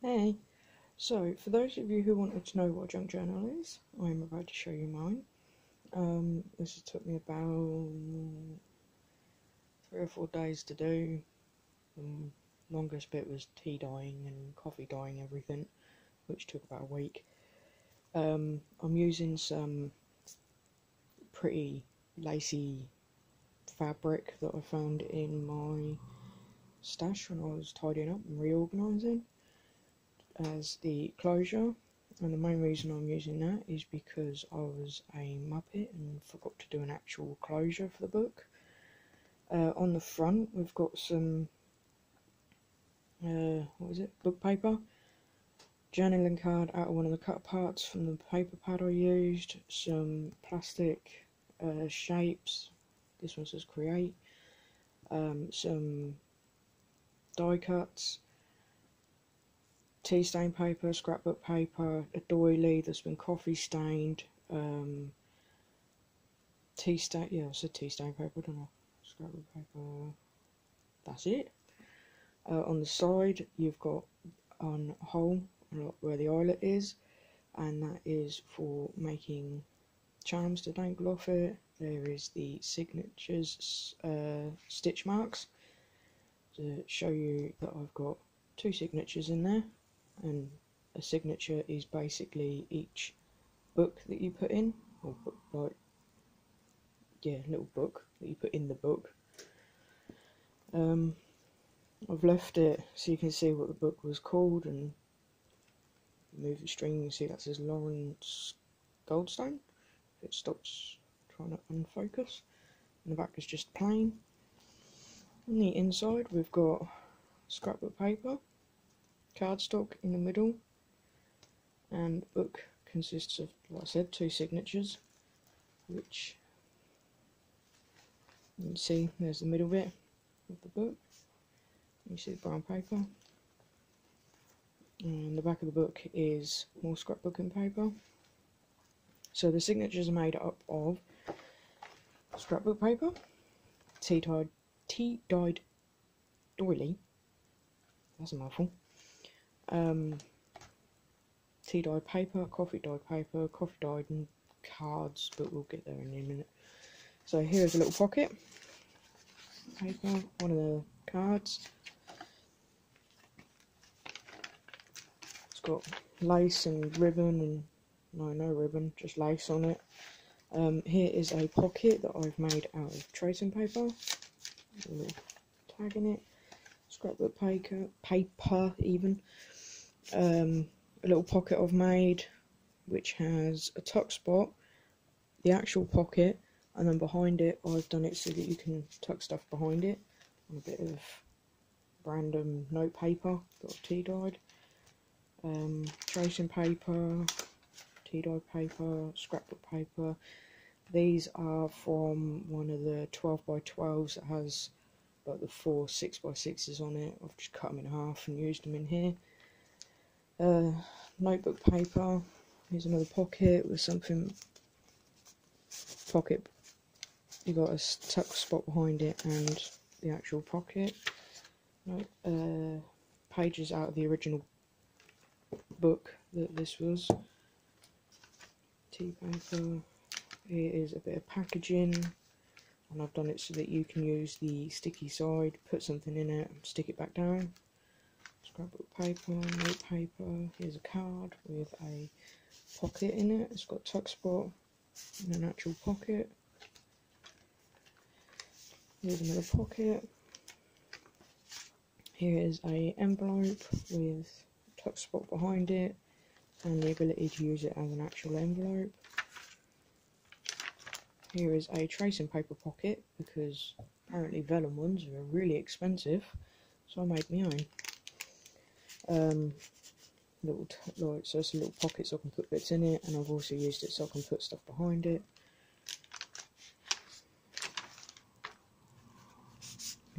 Hey, so for those of you who wanted to know what a junk journal is, I'm about to show you mine. This has took me about 3 or 4 days to do. The longest bit was tea dyeing and coffee dyeing everything, which took about a week. I'm using some pretty lacy fabric that I found in my stash when I was tidying up and reorganising as the closure, and the main reason I'm using that is because I was a muppet and forgot to do an actual closure for the book. On the front we've got some book paper, journaling card out of one of the cut parts from the paper pad I used, some plastic shapes, this one says create, some die cuts, tea stain paper, scrapbook paper, a doily that's been coffee stained, tea stain, yeah, I said tea stain paper, don't know, scrapbook paper, that's it. On the side you've got a hole where the eyelet is, and that is for making charms to dangle off it. There is the signatures, stitch marks, to show you that I've got 2 signatures in there. And a signature is basically each book that you put in, or book, like, yeah, little book that you put in the book. I've left it so you can see what the book was called, and move the string, you can see that says Lawrence Goldstone. If it stops trying to unfocus. And the back is just plain. On the inside we've got scrapbook paper, cardstock in the middle, and the book consists of, like I said, 2 signatures, which you can see there's the middle bit of the book. You see the brown paper, and the back of the book is more scrapbooking paper. So the signatures are made up of scrapbook paper, tea dyed doily, that's a mouthful, tea dyed paper, coffee dyed and cards, but we'll get there in a minute. So here's a little pocket paper, one of the cards. It's got lace and ribbon, and no ribbon, just lace on it. Here is a pocket that I've made out of tracing paper, a little tag in it, scrapbook paper even. A little pocket I've made which has a tuck spot, the actual pocket, and then behind it I've done it so that you can tuck stuff behind it on a bit of random note paper that I've tea dyed. Tracing paper, tea dyed paper, scrapbook paper. These are from one of the 12x12s that has like the 4 6x6s on it. I've just cut them in half and used them in here. Notebook paper. Here's another pocket with something. Pocket. You got a tuck spot behind it and the actual pocket. Pages out of the original book that this was. Tea paper. Here is a bit of packaging, and I've done it so that you can use the sticky side, put something in it, and stick it back down. Scrapbook paper, note paper. Here's a card with a pocket in it. It's got a tuck spot and an actual pocket. Here's another pocket. Here is a envelope with a tuck spot behind it and the ability to use it as an actual envelope. Here is a tracing paper pocket, because apparently vellum ones are really expensive, so I made my own. So it's a little pocket so I can put bits in it, and I've also used it so I can put stuff behind it.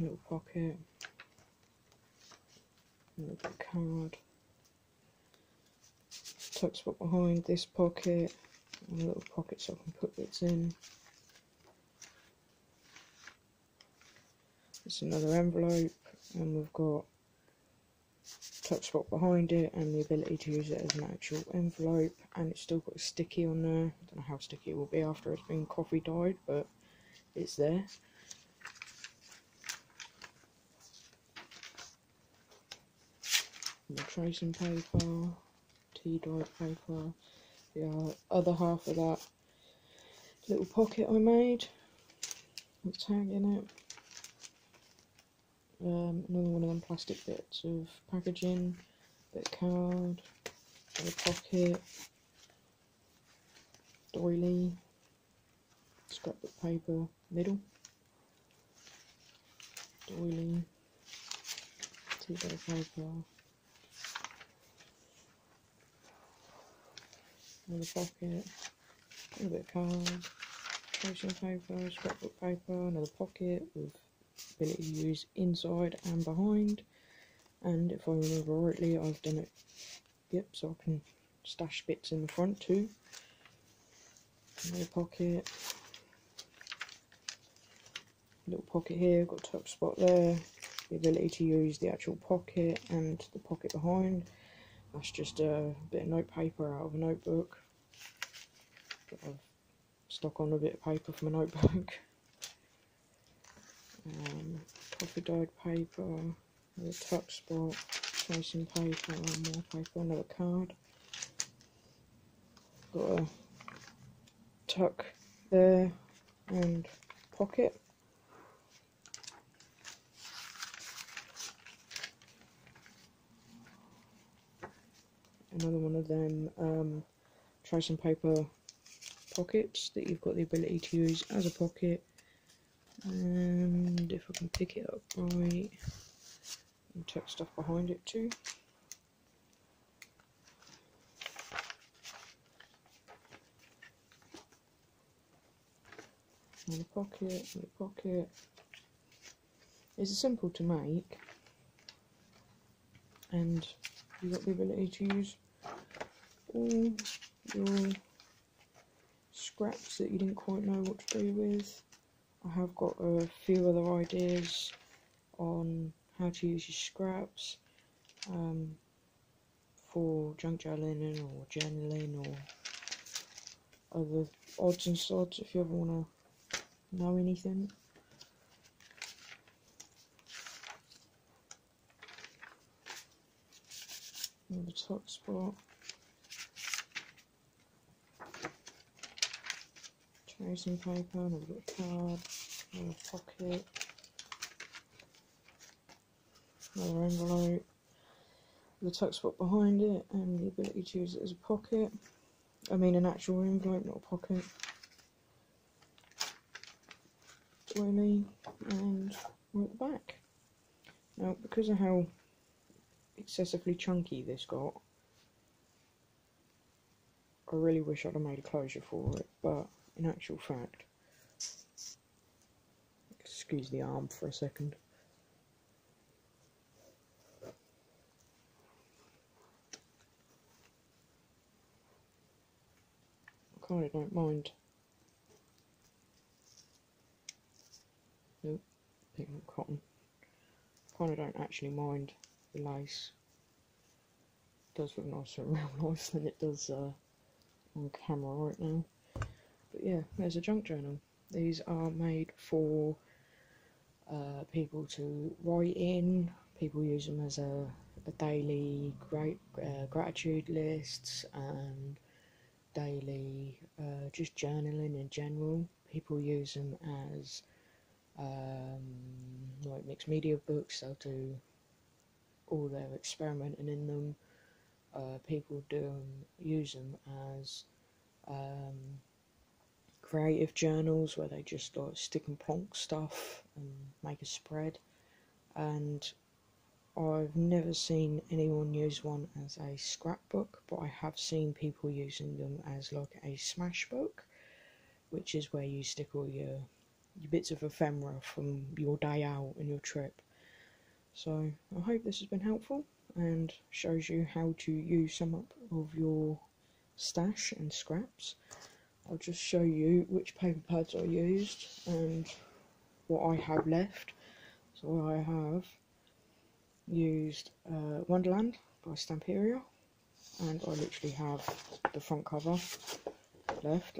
Little pocket, little card, tuck spot behind this pocket, and a little pocket so I can put bits in. It's another envelope, and we've got tuck spot behind it, and the ability to use it as an actual envelope, and it's still got a sticky on there. I don't know how sticky it will be after it's been coffee dyed, but it's there. The tracing paper, tea dyed paper, the other half of that little pocket I made with tag in it. Another one of them plastic bits of packaging, bit of card, a pocket, doily, scrapbook paper, middle, doily, tea bag paper, another pocket, a bit of card, tracing paper, scrapbook paper, another pocket with ability to use inside and behind, and if I remember rightly I've done it, yep, so I can stash bits in the front too. Another pocket, little pocket here, got a tuck spot there, the ability to use the actual pocket and the pocket behind. That's just a bit of note paper out of a notebook that I've stuck on a bit of paper from a notebook. Coffee dyed paper, another tuck spot, tracing paper, more paper, another card. Got a tuck there and pocket. Another one of them tracing paper pockets that you've got the ability to use as a pocket. And if I can pick it up right, and tuck stuff behind it too. Another pocket, another pocket. It's simple to make, and you've got the ability to use all your scraps that you didn't quite know what to do with. I have got a few other ideas on how to use your scraps for junk journaling or journaling or other odds and sods if you ever want to know anything. Another tuck spot. Tracing paper, another bit of card, another pocket, another envelope, the tuck spot behind it, and the ability to use it as a pocket. I mean an actual envelope, not a pocket. Doily, and we're at the back. Now, because of how excessively chunky this got, I really wish I'd have made a closure for it, but in actual fact, excuse the arm for a second. I kind of don't mind. Nope, picking up cotton. Kind of don't actually mind the lace. It does look nicer in real life than it does on camera right now. But yeah, there's a junk journal. These are made for people to write in. People use them as a daily gratitude lists and daily just journaling in general. People use them as like mixed media books. They'll do all their experimenting in them. People use them as creative journals where they just like stick and plonk stuff and make a spread. And I've never seen anyone use one as a scrapbook, but I have seen people using them as like a smash book, which is where you stick all your bits of ephemera from your day out and your trip. So I hope this has been helpful and shows you how to use some of your stash and scraps. I'll just show you which paper pads I used and what I have left. So I have used Wonderland by Stamperia, and I literally have the front cover left,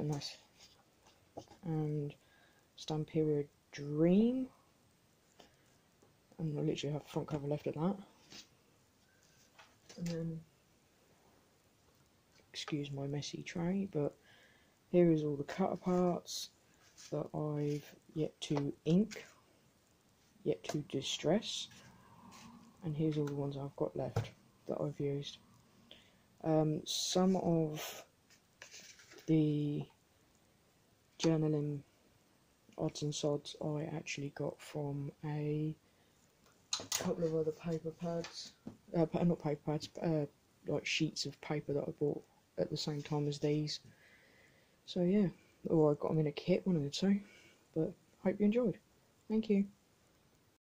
and Stamperia Dream, and I literally have the front cover left of that. And then, excuse my messy tray, but here is all the cutter parts that I've yet to ink, yet to distress, and here's all the ones I've got left that I've used. Some of the journaling odds and sods I actually got from a couple of other paper pads, not paper pads, like sheets of paper that I bought at the same time as these. So yeah, or I got them in a kit, one of the two. But hope you enjoyed. Thank you.